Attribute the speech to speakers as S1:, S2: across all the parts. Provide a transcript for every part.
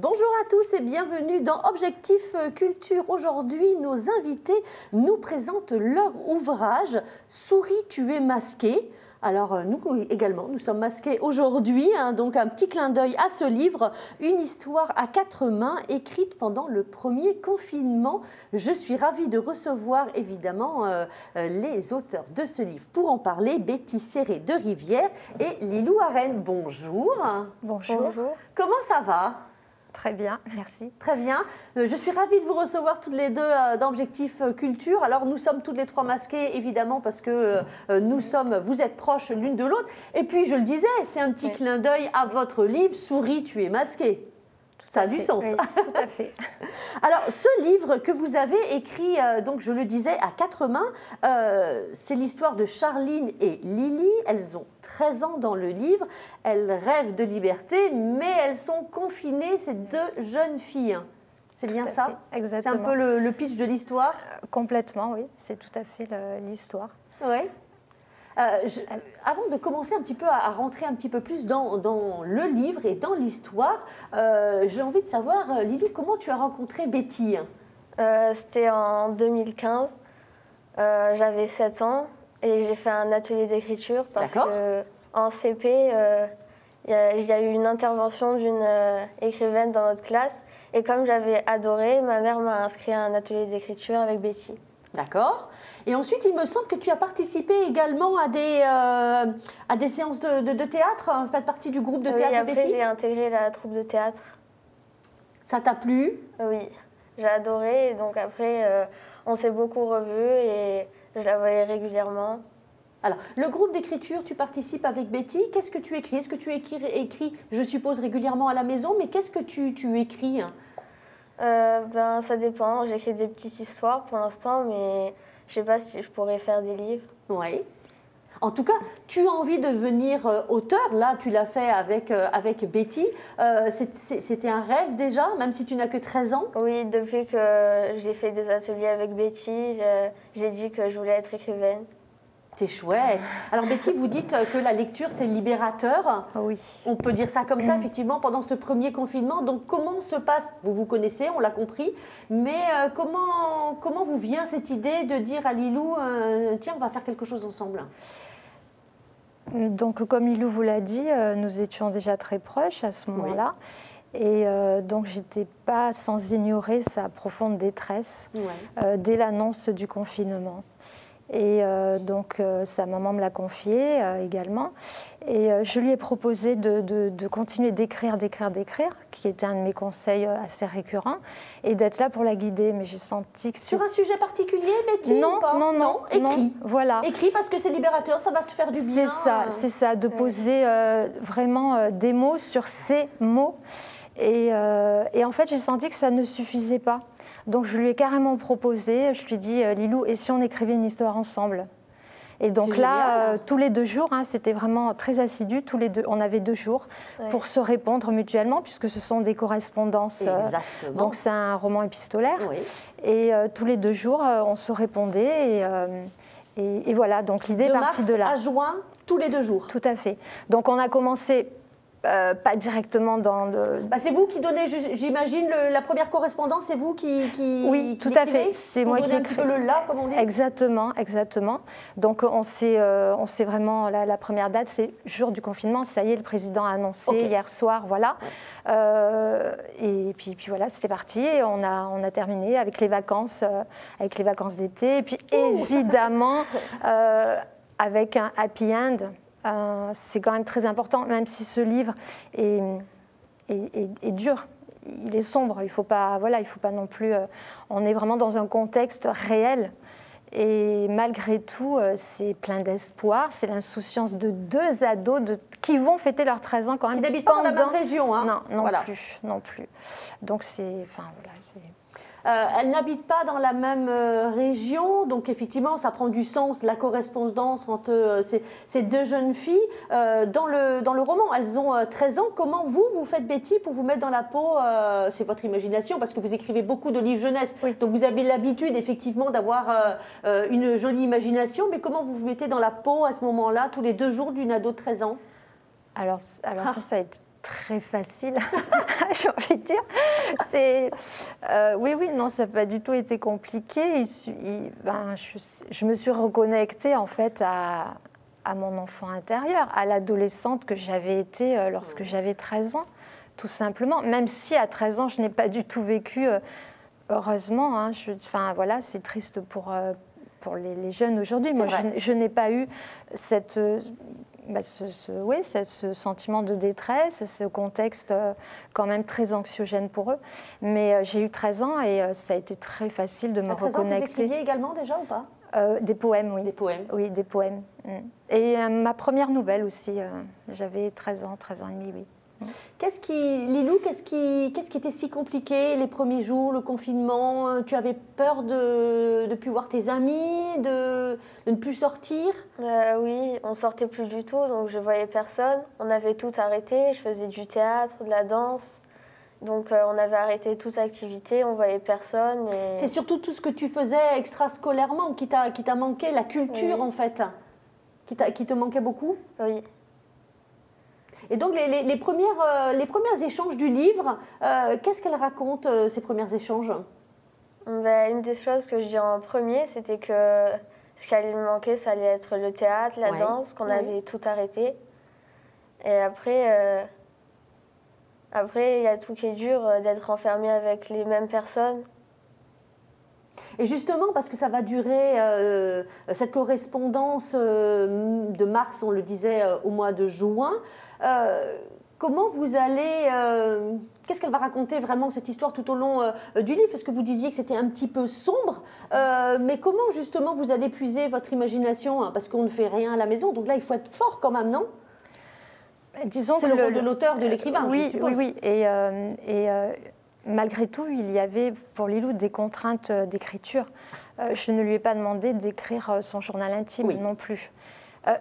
S1: Bonjour à tous et bienvenue dans Objectif Culture. Aujourd'hui, nos invités nous présentent leur ouvrage « Souris, tu es masquée ». Alors nous également, nous sommes masqués aujourd'hui, donc un petit clin d'œil à ce livre, une histoire à quatre mains écrite pendant le premier confinement. Je suis ravie de recevoir évidemment les auteurs de ce livre. Pour en parler, Betty Serré de Rivière et Lilou Arène. Bonjour.
S2: Bonjour. Bonjour.
S1: Comment ça va ?
S2: Très bien, merci.
S1: Très bien. Je suis ravie de vous recevoir toutes les deux d'Objectif Culture. Alors, nous sommes toutes les trois masquées, évidemment, parce que vous êtes proches l'une de l'autre. Et puis, je le disais, c'est un petit clin d'œil à votre livre « Souris, tu es masquée ». Ça a du sens.
S2: Oui, tout à fait.
S1: Alors, ce livre que vous avez écrit, donc je le disais, à quatre mains, c'est l'histoire de Charline et Lily. Elles ont 13 ans dans le livre. Elles rêvent de liberté, mais elles sont confinées, ces deux jeunes filles. C'est bien ça ?
S2: Exactement.
S1: C'est un peu le pitch de l'histoire ?
S2: Complètement, oui. C'est tout à fait l'histoire.
S1: Oui. Avant de commencer un petit peu à rentrer un petit peu plus dans le livre et dans l'histoire, j'ai envie de savoir, Lilou, comment tu as rencontré Betty ?
S3: C'était en 2015. J'avais 7 ans et j'ai fait un atelier d'écriture parce qu'en CP, il y a eu une intervention d'une écrivaine dans notre classe. Et comme j'avais adoré, ma mère m'a inscrit à un atelier d'écriture avec Betty.
S1: D'accord. Et ensuite, il me semble que tu as participé également à des séances de théâtre, fait partie du groupe de théâtre de Betty.
S3: Après, j'ai intégré la troupe de théâtre.
S1: Ça t'a plu ?
S3: Oui, j'ai adoré. Et donc après, on s'est beaucoup revus et je la voyais régulièrement.
S1: Alors, le groupe d'écriture, tu participes avec Betty. Qu'est-ce que tu écris ? Est-ce que tu écris, je suppose, régulièrement à la maison, mais qu'est-ce que tu écris ?
S3: Ça dépend. J'écris des petites histoires pour l'instant, mais je ne sais pas si je pourrais faire des livres.
S1: Oui. En tout cas, tu as envie de devenir auteur. Là, tu l'as fait avec Betty. C'était un rêve déjà, même si tu n'as que 13 ans.
S3: Oui, depuis que j'ai fait des ateliers avec Betty, j'ai dit que je voulais être écrivaine.
S1: C'est chouette. Alors Betty, vous dites que la lecture, c'est libérateur.
S2: Oui.
S1: On peut dire ça comme ça, effectivement, pendant ce premier confinement. Donc comment se passe, vous vous connaissez, on l'a compris, mais comment vous vient cette idée de dire à Lilou, tiens, on va faire quelque chose ensemble ?
S2: Donc comme Lilou vous l'a dit, nous étions déjà très proches à ce moment-là. Oui. Et donc j'étais pas sans ignorer sa profonde détresse dès l'annonce du confinement. Et donc sa maman me l'a confié également. Et je lui ai proposé de continuer d'écrire, qui était un de mes conseils assez récurrents, et d'être là pour la guider. Mais j'ai senti que...
S1: Sur un sujet particulier, Betty,
S2: non,
S1: ou pas ?
S2: Non,
S1: écrit.
S2: Voilà.
S1: Écrit parce que c'est libérateur, ça va te faire du bien.
S2: C'est ça, de poser vraiment des mots sur ces mots. Et en fait, j'ai senti que ça ne suffisait pas. Donc, je lui ai carrément proposé, je lui ai dit, Lilou, et si on écrivait une histoire ensemble ? Et donc là, tous les 2 jours, c'était vraiment très assidu, on avait 2 jours pour se répondre mutuellement, puisque ce sont des correspondances.
S1: Exactement.
S2: Donc, c'est un roman épistolaire.
S1: Oui.
S2: Et tous les 2 jours, on se répondait. Et voilà, donc l'idée est partie de là.
S1: De mars à juin, tous les 2 jours.
S2: Tout à fait. Donc, on a commencé... pas directement dans le...
S1: c'est vous qui donnez, j'imagine, la première correspondance, c'est vous qui
S2: oui, tout à fait. C'est moi qui
S1: ai un petit peu le là, comme on dit.
S2: Exactement. Donc on sait vraiment, la première date, c'est jour du confinement, ça y est, le président a annoncé hier soir, voilà. Et puis voilà, c'était parti, et on a terminé avec les vacances d'été, et puis évidemment, avec un happy end. C'est quand même très important, même si ce livre est dur, il est sombre, il ne faut pas non plus... on est vraiment dans un contexte réel, et malgré tout, c'est plein d'espoir, c'est l'insouciance de 2 ados qui vont fêter leurs 13 ans quand même.
S1: Qui n'habitent pas dans la même région.
S2: Non plus. Donc c'est...
S1: Elles n'habitent pas dans la même région, donc effectivement, ça prend du sens, la correspondance entre ces 2 jeunes filles. Dans le roman, elles ont 13 ans. Comment vous faites, Betty, pour vous mettre dans la peau, c'est votre imagination, parce que vous écrivez beaucoup de livres jeunesse, donc vous avez l'habitude, effectivement, d'avoir une jolie imagination, mais comment vous vous mettez dans la peau, à ce moment-là, tous les 2 jours d'une ado de 13 ans ?
S2: Alors ça a été très facile, j'ai envie de dire. Oui, non, ça n'a pas du tout été compliqué. Je me suis reconnectée en fait à mon enfant intérieur, à l'adolescente que j'avais été lorsque j'avais 13 ans, tout simplement. Même si à 13 ans, je n'ai pas du tout vécu, heureusement, hein, voilà, c'est triste pour les jeunes aujourd'hui. Moi, je n'ai pas eu ce sentiment de détresse, ce contexte quand même très anxiogène pour eux. Mais j'ai eu 13 ans et ça a été très facile de me reconnecter.
S1: Vous écriviez également déjà ou pas?
S2: Des poèmes, oui.
S1: Des poèmes?
S2: Oui, des poèmes. Et ma première nouvelle aussi, j'avais 13 ans et demi, oui.
S1: Lilou, qu'est-ce qui était si compliqué les premiers jours, le confinement? Tu avais peur de ne plus voir tes amis, de ne plus sortir?
S3: Oui, on sortait plus du tout, donc je voyais personne. On avait tout arrêté, je faisais du théâtre, de la danse. Donc on avait arrêté toute activité, on voyait personne. Et...
S1: C'est surtout tout ce que tu faisais extrascolairement qui t'a manqué, la culture en fait, qui te manquait beaucoup?
S3: Oui.
S1: Et donc les premiers échanges du livre, qu'est-ce qu'elle raconte, ces premiers échanges?
S3: Une des choses que je dis en premier, c'était que ce qui allait me manquer, ça allait être le théâtre, la danse, qu'on avait tout arrêté. Et après, il y a tout qui est dur, d'être enfermé avec les mêmes personnes.
S1: Et justement, parce que ça va durer, cette correspondance de mars, on le disait, au mois de juin, comment vous allez... Qu'est-ce qu'elle va raconter vraiment, cette histoire, tout au long du livre? Parce que vous disiez que c'était un petit peu sombre, mais comment justement vous allez puiser votre imagination, hein, parce qu'on ne fait rien à la maison, donc là il faut être fort quand même, non?
S2: Disons
S1: c'est le rôle de l'auteur, de l'écrivain,
S2: oui,
S1: je suppose.
S2: Oui. Et malgré tout, il y avait pour Lilou des contraintes d'écriture. Je ne lui ai pas demandé d'écrire son journal intime non plus.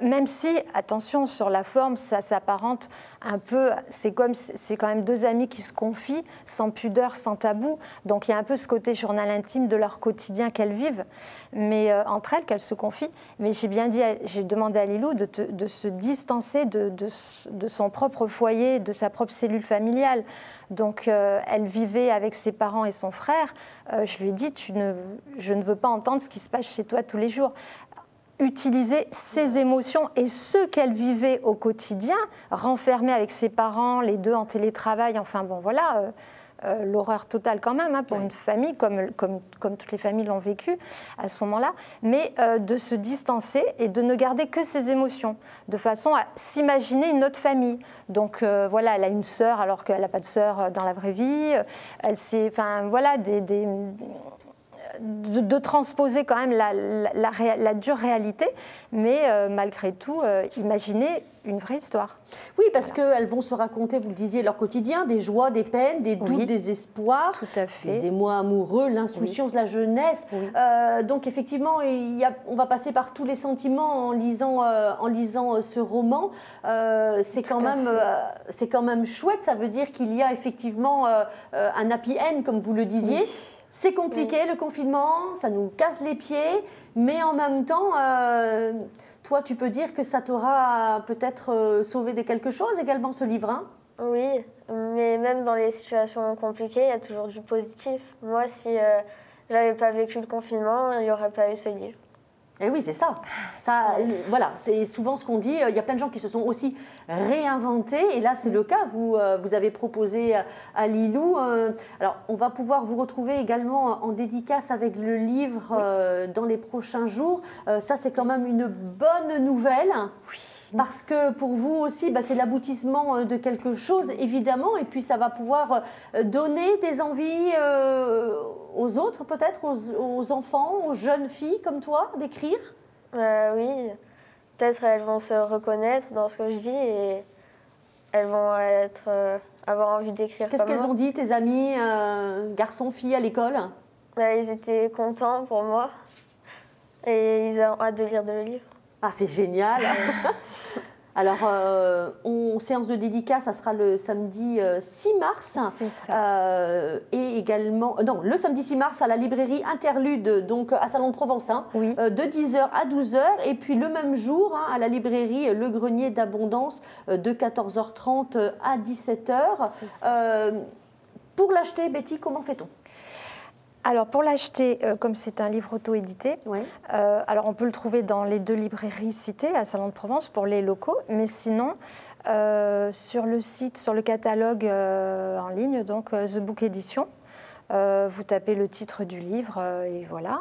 S2: Même si, attention, sur la forme, ça s'apparente un peu, c'est quand même deux amies qui se confient, sans pudeur, sans tabou. Donc il y a un peu ce côté journal intime de leur quotidien qu'elles vivent, mais entre elles, qu'elles se confient. Mais j'ai demandé à Lilou de se distancer de son propre foyer, de sa propre cellule familiale. Donc elle vivait avec ses parents et son frère. Je lui ai dit, je ne veux pas entendre ce qui se passe chez toi tous les jours. Utiliser ses émotions et ce qu'elle vivait au quotidien, renfermée avec ses parents, les deux en télétravail, enfin bon voilà, l'horreur totale quand même, hein, pour une famille, comme toutes les familles l'ont vécu à ce moment-là, mais de se distancer et de ne garder que ses émotions, de façon à s'imaginer une autre famille. Donc voilà, elle a une sœur alors qu'elle n'a pas de sœur dans la vraie vie, voilà, de transposer quand même la dure réalité, mais malgré tout, imaginer une vraie histoire.
S1: Oui, parce qu'elles vont se raconter, vous le disiez, leur quotidien, des joies, des peines, des doutes, des espoirs,
S2: tout à fait.
S1: des émois amoureux, l'insouciance, la jeunesse. Donc effectivement, on va passer par tous les sentiments en lisant ce roman. C'est quand même chouette, ça veut dire qu'il y a effectivement un happy end, comme vous le disiez. Oui. C'est compliqué, le confinement, ça nous casse les pieds, mais en même temps, toi, tu peux dire que ça t'aura peut-être sauvé de quelque chose également, ce livre, hein?
S3: Oui, mais même dans les situations compliquées, il y a toujours du positif. Moi, si j'avais pas vécu le confinement, il n'y aurait pas eu ce livre.
S1: Et oui, c'est ça. Voilà, c'est souvent ce qu'on dit. Il y a plein de gens qui se sont aussi réinventés. Et là, c'est le cas. Vous avez proposé à Lilou. Alors, on va pouvoir vous retrouver également en dédicace avec le livre dans les prochains jours. Ça, c'est quand même une bonne nouvelle. Oui. Parce que pour vous aussi, c'est l'aboutissement de quelque chose, évidemment, et puis ça va pouvoir donner des envies aux autres, peut-être, aux enfants, aux jeunes filles comme toi, d'écrire.
S3: Oui, peut-être elles vont se reconnaître dans ce que je dis et elles vont avoir envie d'écrire.
S1: Qu'est-ce qu'elles ont dit, tes amis, garçons, filles à l'école?
S3: Ils étaient contents pour moi et ils ont hâte de lire le livre.
S1: Ah, c'est génial. Alors, séance de dédicace, ça sera le samedi 6 mars.
S2: C'est ça.
S1: Et également, non, le samedi 6 mars à la librairie Interlude, donc à Salon de Provence, hein,
S2: Oui.
S1: de 10h à 12h. Et puis le même jour, hein, à la librairie Le Grenier d'Abondance, de 14h30 à 17h. Pour l'acheter, Betty, comment fait-on?
S2: Alors pour l'acheter, comme c'est un livre auto-édité,
S1: Ouais.
S2: alors on peut le trouver dans les 2 librairies citées à Salon de Provence pour les locaux, mais sinon sur le site, sur le catalogue en ligne, donc The Book Edition, vous tapez le titre du livre et voilà.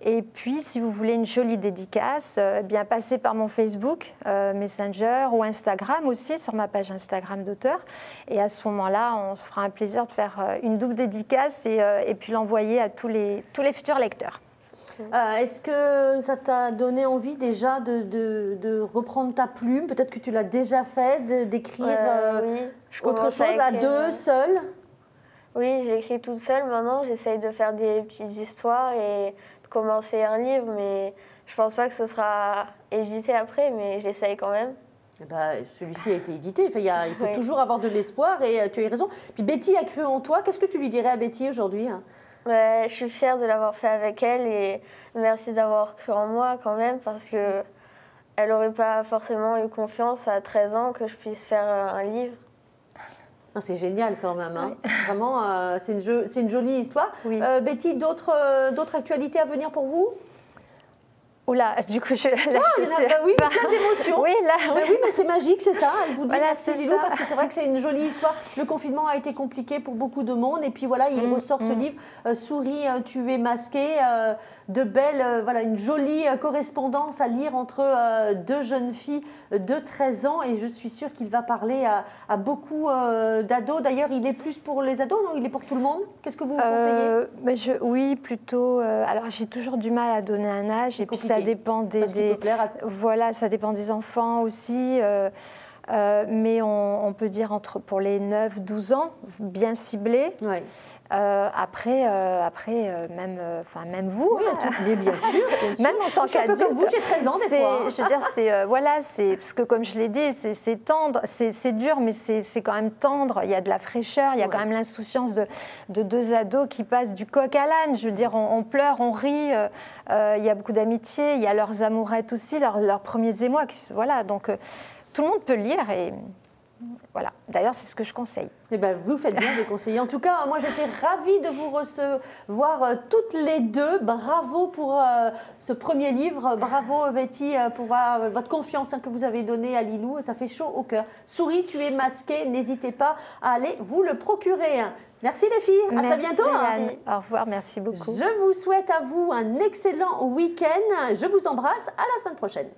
S2: Et puis, si vous voulez une jolie dédicace, bien passez par mon Facebook, Messenger ou Instagram aussi, sur ma page Instagram d'auteur. Et à ce moment-là, on se fera un plaisir de faire une double dédicace et puis l'envoyer à tous les futurs lecteurs.
S1: Est-ce que ça t'a donné envie déjà de reprendre ta plume? Peut-être que tu l'as déjà fait, d'écrire
S3: Oui,
S1: autre chose à deux, seule?
S3: Oui, j'écris toute seule maintenant. J'essaye de faire des petites histoires et de commencer un livre, mais je pense pas que ce sera édité après, mais j'essaye quand même.
S1: Eh ben, celui-ci a été édité. Enfin, il faut
S3: Oui.
S1: toujours avoir de l'espoir et tu as eu raison. Puis Betty a cru en toi. Qu'est-ce que tu lui dirais à Betty aujourd'hui?
S3: Ouais, je suis fière de l'avoir fait avec elle et merci d'avoir cru en moi quand même parce que elle n'aurait pas forcément eu confiance à 13 ans que je puisse faire un livre.
S1: C'est génial quand même. Hein. Vraiment, c'est une jolie histoire.
S2: Oui.
S1: Betty, d'autres actualités à venir pour vous?
S2: Oula, du coup,
S1: Oui, plein d'émotions.
S2: Oui, là,
S1: Oui, mais c'est magique, c'est ça. Elle vous dit
S2: Voilà,
S1: merci
S2: c'est
S1: Lilou,
S2: ça.
S1: parce que c'est vrai que c'est une jolie histoire. Le confinement a été compliqué pour beaucoup de monde. Et puis voilà, il ressort ce livre, Souris, tu es masqué, de belles, voilà, une jolie correspondance à lire entre deux jeunes filles de 13 ans. Et je suis sûre qu'il va parler à beaucoup d'ados. D'ailleurs, il est plus pour les ados, non? Il est pour tout le monde? Qu'est-ce que vous conseillez?
S2: Oui, plutôt. Alors, j'ai toujours du mal à donner un âge. Et puis, ça dépend voilà, ça dépend des enfants aussi. Mais on peut dire pour les 9-12 ans, bien ciblé.
S1: Oui.
S2: Après, même vous,
S1: oui, mais bien sûr.
S2: Même en tant qu'adulte.
S1: Comme vous, j'ai 13 ans des fois.
S2: Je veux dire, c'est parce que comme je l'ai dit, c'est tendre, c'est dur, mais c'est quand même tendre. Il y a de la fraîcheur, il y a quand même l'insouciance de 2 ados qui passent du coq à l'âne. Je veux dire, on pleure, on rit. Il y a beaucoup d'amitié, il y a leurs amourettes aussi, leurs premiers émois. Voilà, donc tout le monde peut lire et. Voilà, d'ailleurs, c'est ce que je conseille.
S1: Eh ben, vous faites bien de conseiller. En tout cas, moi, j'étais ravie de vous recevoir toutes les deux. Bravo pour ce premier livre. Bravo, Betty, pour votre confiance que vous avez donnée à Lilou. Ça fait chaud au cœur. Souris, tu es masquée. N'hésitez pas à aller vous le procurer. Merci les filles. À très bientôt.
S2: Anne. Au revoir, merci beaucoup.
S1: Je vous souhaite à vous un excellent week-end. Je vous embrasse. À la semaine prochaine.